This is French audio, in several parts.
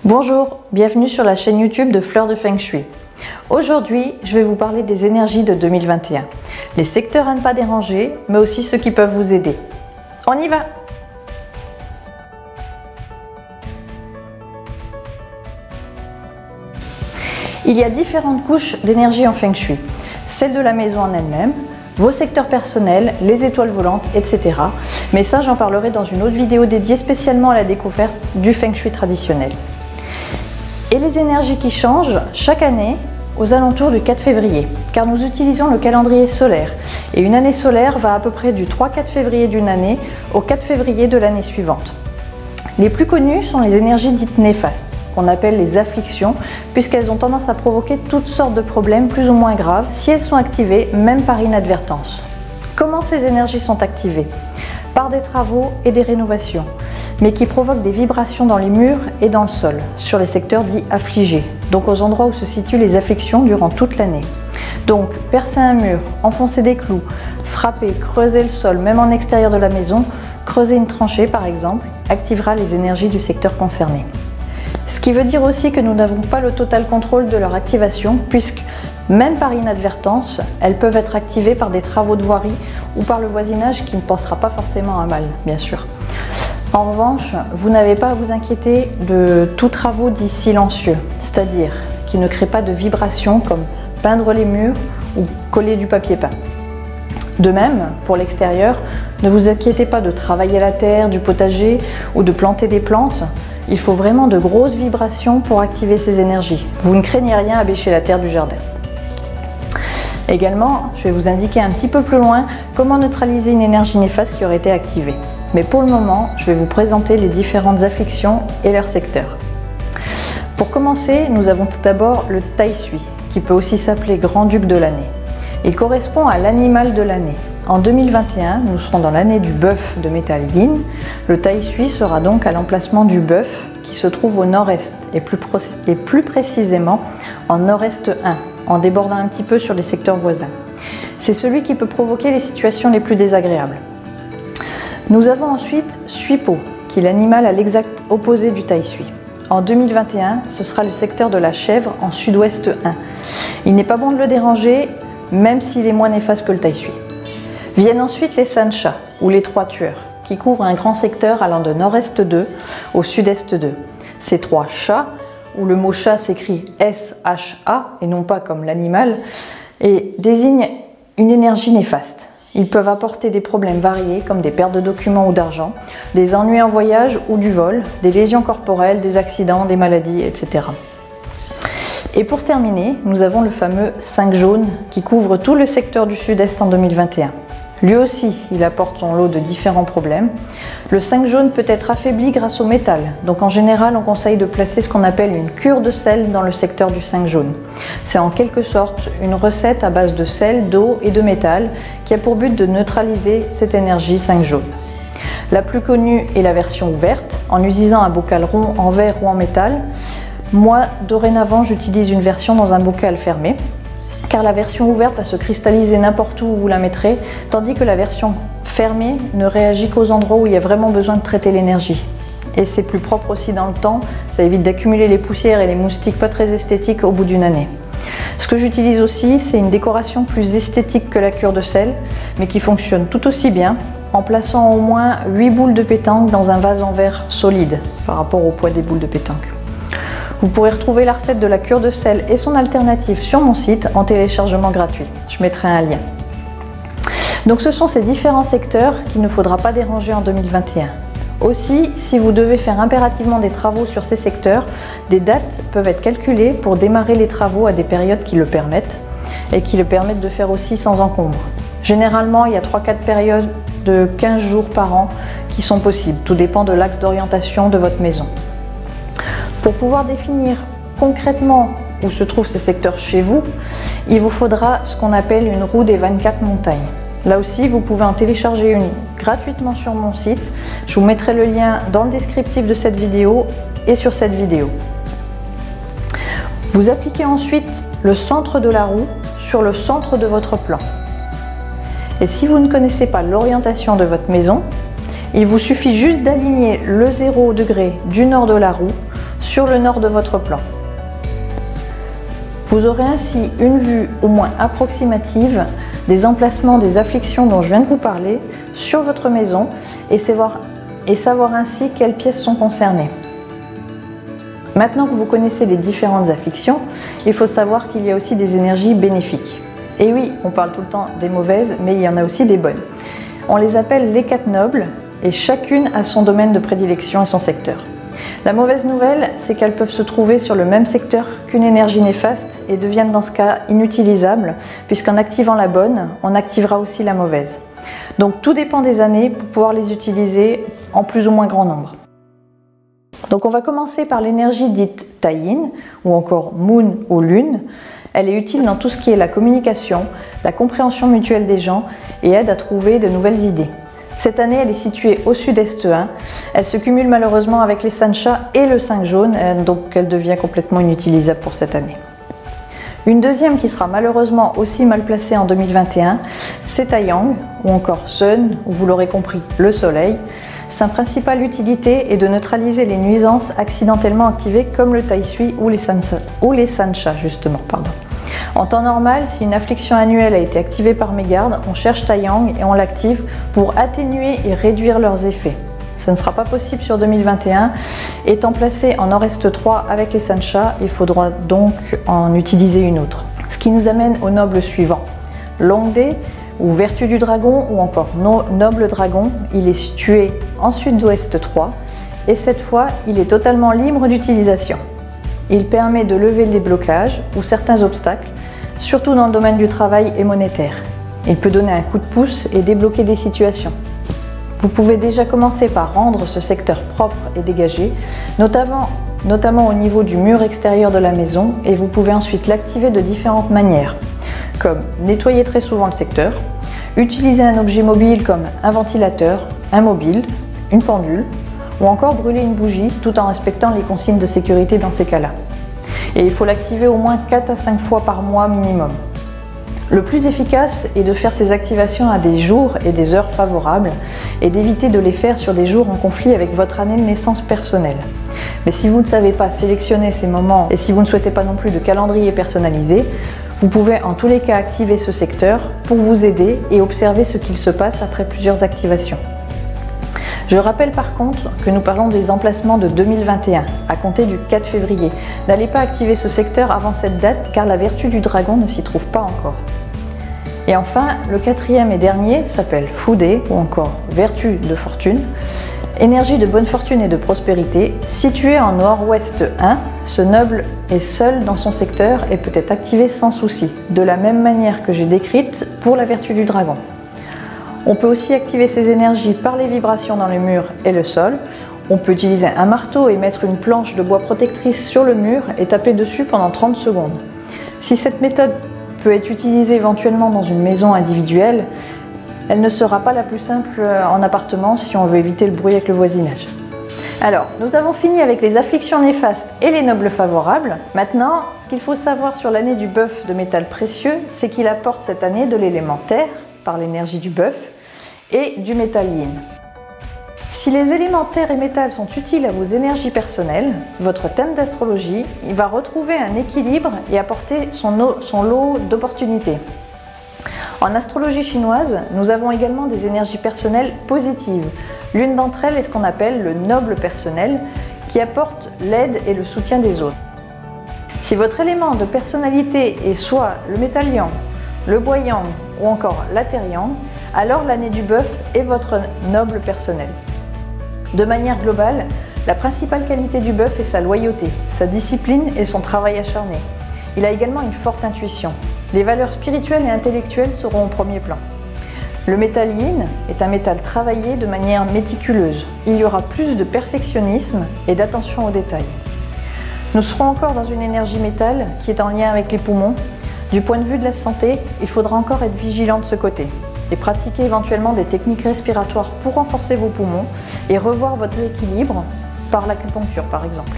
Bonjour, bienvenue sur la chaîne YouTube de Fleurs de Feng Shui. Aujourd'hui, je vais vous parler des énergies de 2021, les secteurs à ne pas déranger, mais aussi ceux qui peuvent vous aider. On y va! Il y a différentes couches d'énergie en Feng Shui, celle de la maison en elle-même, vos secteurs personnels, les étoiles volantes, etc. Mais ça, j'en parlerai dans une autre vidéo dédiée spécialement à la découverte du Feng Shui traditionnel. Et les énergies qui changent chaque année aux alentours du 4 février, car nous utilisons le calendrier solaire. Et une année solaire va à peu près du 3-4 février d'une année au 4 février de l'année suivante. Les plus connues sont les énergies dites néfastes, qu'on appelle les afflictions, puisqu'elles ont tendance à provoquer toutes sortes de problèmes plus ou moins graves si elles sont activées, même par inadvertance. Comment ces énergies sont activées? Par des travaux et des rénovations, mais qui provoquent des vibrations dans les murs et dans le sol, sur les secteurs dits affligés, donc aux endroits où se situent les afflictions durant toute l'année. Donc, percer un mur, enfoncer des clous, frapper, creuser le sol, même en extérieur de la maison, creuser une tranchée par exemple, activera les énergies du secteur concerné. Ce qui veut dire aussi que nous n'avons pas le total contrôle de leur activation, puisque même par inadvertance, elles peuvent être activées par des travaux de voirie ou par le voisinage qui ne pensera pas forcément à mal, bien sûr. En revanche, vous n'avez pas à vous inquiéter de tout travaux dits silencieux, c'est-à-dire qui ne créent pas de vibrations comme peindre les murs ou coller du papier peint. De même, pour l'extérieur, ne vous inquiétez pas de travailler la terre, du potager ou de planter des plantes. Il faut vraiment de grosses vibrations pour activer ces énergies. Vous ne craignez rien à bêcher la terre du jardin. Également, je vais vous indiquer un petit peu plus loin comment neutraliser une énergie néfaste qui aurait été activée. Mais pour le moment, je vais vous présenter les différentes afflictions et leurs secteurs. Pour commencer, nous avons tout d'abord le Tai Sui, qui peut aussi s'appeler Grand-Duc de l'année. Il correspond à l'animal de l'année. En 2021, nous serons dans l'année du bœuf de métal yin. Le Tai Sui sera donc à l'emplacement du bœuf qui se trouve au nord-est et plus précisément en nord-est 1, en débordant un petit peu sur les secteurs voisins. C'est celui qui peut provoquer les situations les plus désagréables. Nous avons ensuite Sui Po, qui est l'animal à l'exact opposé du Tai Sui. En 2021, ce sera le secteur de la chèvre en sud-ouest 1. Il n'est pas bon de le déranger, même s'il est moins néfaste que le Tai Sui. Viennent ensuite les San Sha, ou les trois tueurs, qui couvrent un grand secteur allant de nord-est 2 au sud-est 2. Ces trois chats, où le mot chat s'écrit S-H-A et non pas comme l'animal, et désignent une énergie néfaste. Ils peuvent apporter des problèmes variés comme des pertes de documents ou d'argent, des ennuis en voyage ou du vol, des lésions corporelles, des accidents, des maladies, etc. Et pour terminer, nous avons le fameux 5 jaune qui couvre tout le secteur du sud-est en 2021. Lui aussi, il apporte son lot de différents problèmes. Le 5 jaune peut être affaibli grâce au métal, donc en général on conseille de placer ce qu'on appelle une cure de sel dans le secteur du 5 jaune. C'est en quelque sorte une recette à base de sel, d'eau et de métal qui a pour but de neutraliser cette énergie 5 jaune. La plus connue est la version ouverte, en utilisant un bocal rond en verre ou en métal. Moi, dorénavant, j'utilise une version dans un bocal fermé, car la version ouverte va se cristalliser n'importe où vous la mettrez, tandis que la version fermée ne réagit qu'aux endroits où il y a vraiment besoin de traiter l'énergie. Et c'est plus propre aussi dans le temps, ça évite d'accumuler les poussières et les moustiques pas très esthétiques au bout d'une année. Ce que j'utilise aussi, c'est une décoration plus esthétique que la cure de sel, mais qui fonctionne tout aussi bien, en plaçant au moins 8 boules de pétanque dans un vase en verre solide, par rapport au poids des boules de pétanque. Vous pourrez retrouver la recette de la cure de sel et son alternative sur mon site en téléchargement gratuit. Je mettrai un lien. Donc ce sont ces différents secteurs qu'il ne faudra pas déranger en 2021. Aussi, si vous devez faire impérativement des travaux sur ces secteurs, des dates peuvent être calculées pour démarrer les travaux à des périodes qui le permettent et qui le permettent de faire aussi sans encombre. Généralement, il y a 3-4 périodes de 15 jours par an qui sont possibles. Tout dépend de l'axe d'orientation de votre maison. Pour pouvoir définir concrètement où se trouvent ces secteurs chez vous, il vous faudra ce qu'on appelle une roue des 24 montagnes. Là aussi, vous pouvez en télécharger une gratuitement sur mon site. Je vous mettrai le lien dans le descriptif de cette vidéo et sur cette vidéo. Vous appliquez ensuite le centre de la roue sur le centre de votre plan. Et si vous ne connaissez pas l'orientation de votre maison, il vous suffit juste d'aligner le 0 degré du nord de la roue sur le nord de votre plan. Vous aurez ainsi une vue au moins approximative des emplacements des afflictions dont je viens de vous parler sur votre maison et savoir ainsi quelles pièces sont concernées. Maintenant que vous connaissez les différentes afflictions, il faut savoir qu'il y a aussi des énergies bénéfiques. Et oui, on parle tout le temps des mauvaises, mais il y en a aussi des bonnes. On les appelle les 4 nobles et chacune a son domaine de prédilection et son secteur. La mauvaise nouvelle, c'est qu'elles peuvent se trouver sur le même secteur qu'une énergie néfaste et deviennent dans ce cas inutilisables, puisqu'en activant la bonne, on activera aussi la mauvaise. Donc tout dépend des années pour pouvoir les utiliser en plus ou moins grand nombre. Donc on va commencer par l'énergie dite Tayin, ou encore Moon ou Lune. Elle est utile dans tout ce qui est la communication, la compréhension mutuelle des gens et aide à trouver de nouvelles idées. Cette année, elle est située au sud-est 1. Elle se cumule malheureusement avec les Sancha et le 5 jaune, donc elle devient complètement inutilisable pour cette année. Une deuxième qui sera malheureusement aussi mal placée en 2021, c'est Taiyang, ou encore Sun, ou vous l'aurez compris, le soleil. Sa principale utilité est de neutraliser les nuisances accidentellement activées comme le Tai Sui ou les Sancha justement. En temps normal, si une affliction annuelle a été activée par mégarde, on cherche Taiyang et on l'active pour atténuer et réduire leurs effets. Ce ne sera pas possible sur 2021. Étant placé en Nord-Est 3 avec les Sancha, il faudra donc en utiliser une autre. Ce qui nous amène au noble suivant, Longde, ou Vertu du Dragon, ou encore Noble Dragon. Il est situé en Sud-Ouest 3 et cette fois, il est totalement libre d'utilisation. Il permet de lever les blocages ou certains obstacles, surtout dans le domaine du travail et monétaire. Il peut donner un coup de pouce et débloquer des situations. Vous pouvez déjà commencer par rendre ce secteur propre et dégagé, notamment au niveau du mur extérieur de la maison, et vous pouvez ensuite l'activer de différentes manières, comme nettoyer très souvent le secteur, utiliser un objet mobile comme un ventilateur, un mobile, une pendule, ou encore brûler une bougie tout en respectant les consignes de sécurité dans ces cas-là. Et il faut l'activer au moins 4 à 5 fois par mois minimum. Le plus efficace est de faire ces activations à des jours et des heures favorables et d'éviter de les faire sur des jours en conflit avec votre année de naissance personnelle. Mais si vous ne savez pas sélectionner ces moments et si vous ne souhaitez pas non plus de calendrier personnalisé, vous pouvez en tous les cas activer ce secteur pour vous aider et observer ce qu'il se passe après plusieurs activations. Je rappelle par contre que nous parlons des emplacements de 2021, à compter du 4 février. N'allez pas activer ce secteur avant cette date car la vertu du dragon ne s'y trouve pas encore. Et enfin, le quatrième et dernier s'appelle Fude, ou encore Vertu de Fortune. Énergie de bonne fortune et de prospérité, situé en Nord-Ouest 1, ce noble est seul dans son secteur et peut être activé sans souci, de la même manière que j'ai décrite pour la vertu du dragon. On peut aussi activer ces énergies par les vibrations dans le mur et le sol. On peut utiliser un marteau et mettre une planche de bois protectrice sur le mur et taper dessus pendant 30 secondes. Si cette méthode peut être utilisée éventuellement dans une maison individuelle, elle ne sera pas la plus simple en appartement si on veut éviter le bruit avec le voisinage. Alors, nous avons fini avec les afflictions néfastes et les nobles favorables. Maintenant, ce qu'il faut savoir sur l'année du bœuf de métal précieux, c'est qu'il apporte cette année de l'élément terre, par l'énergie du bœuf, et du métal yin. Si les éléments terre et métal sont utiles à vos énergies personnelles, votre thème d'astrologie, il va retrouver un équilibre et apporter son lot d'opportunités. En astrologie chinoise, nous avons également des énergies personnelles positives. L'une d'entre elles est ce qu'on appelle le noble personnel, qui apporte l'aide et le soutien des autres. Si votre élément de personnalité est soit le métal yang, le bois yang ou encore la terre yang, alors l'année du bœuf est votre noble personnel. De manière globale, la principale qualité du bœuf est sa loyauté, sa discipline et son travail acharné. Il a également une forte intuition. Les valeurs spirituelles et intellectuelles seront au premier plan. Le métal yin est un métal travaillé de manière méticuleuse. Il y aura plus de perfectionnisme et d'attention aux détails. Nous serons encore dans une énergie métal qui est en lien avec les poumons. Du point de vue de la santé, il faudra encore être vigilant de ce côté et pratiquer éventuellement des techniques respiratoires pour renforcer vos poumons et revoir votre équilibre par l'acupuncture par exemple.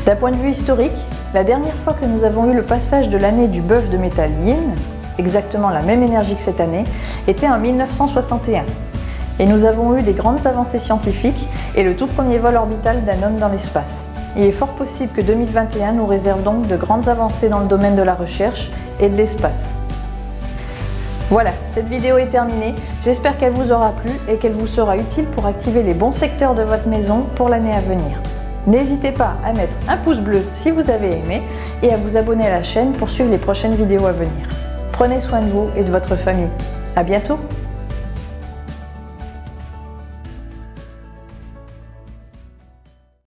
D'un point de vue historique, la dernière fois que nous avons eu le passage de l'année du bœuf de métal yin, exactement la même énergie que cette année, était en 1961. Et nous avons eu des grandes avancées scientifiques et le tout premier vol orbital d'un homme dans l'espace. Il est fort possible que 2021 nous réserve donc de grandes avancées dans le domaine de la recherche et de l'espace. Voilà, cette vidéo est terminée. J'espère qu'elle vous aura plu et qu'elle vous sera utile pour activer les bons secteurs de votre maison pour l'année à venir. N'hésitez pas à mettre un pouce bleu si vous avez aimé et à vous abonner à la chaîne pour suivre les prochaines vidéos à venir. Prenez soin de vous et de votre famille. À bientôt!